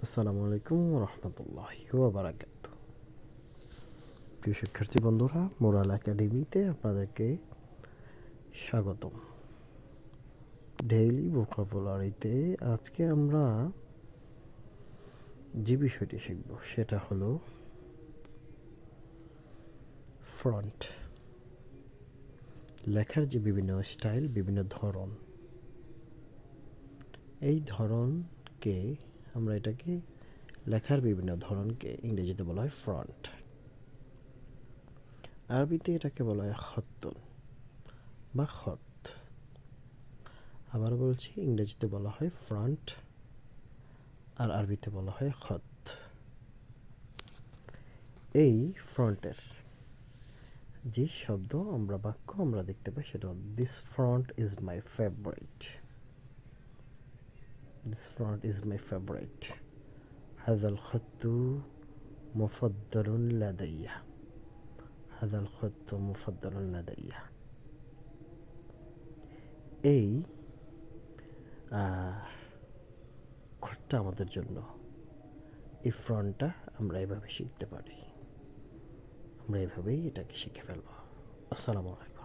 আসসালামু আলাইকুম রহমতুল্লাহি ওয়া বারাকাতুহু। প্রিয় শিক্ষার্থী বন্ধুরা, মোরাল একাডেমিতে আপনাদেরকে স্বাগতম। ডেইলি ভোকাবুলারিতে আজকে আমরা যে বিষয়টি শিখব সেটা হলো ফ্রন্ট। লেখার যে বিভিন্ন স্টাইল, বিভিন্ন ধরন, এই ধরনকে আমরা এটাকে লেখার বিভিন্ন ধরনকে ইংরেজিতে বলা হয় ফ্রন্ট। আরবিতে এটাকে বলা হয় খত্তুন বা খত। আবার বলছি, ইংরেজিতে বলা হয় ফ্রন্ট আর আরবিতে বলা হয় খত। এই ফ্রন্টের যে শব্দ বাক্য আমরা দেখতে পাই সেটা হল this front is my favourite. This front is my favourite. হাদাল খত্তু মুফাদ্দালুন লাদাইয়া। হাদাল খত্তু মুফাদ্দালুন লাদাইয়া। এই খতটা আমাদের জন্য, এই ফ্রন্টটা আমরা এভাবে শিখতে পারি। আমরা এভাবেই এটাকে শিখে ফেলবো। আসসালামু আলাইকুম।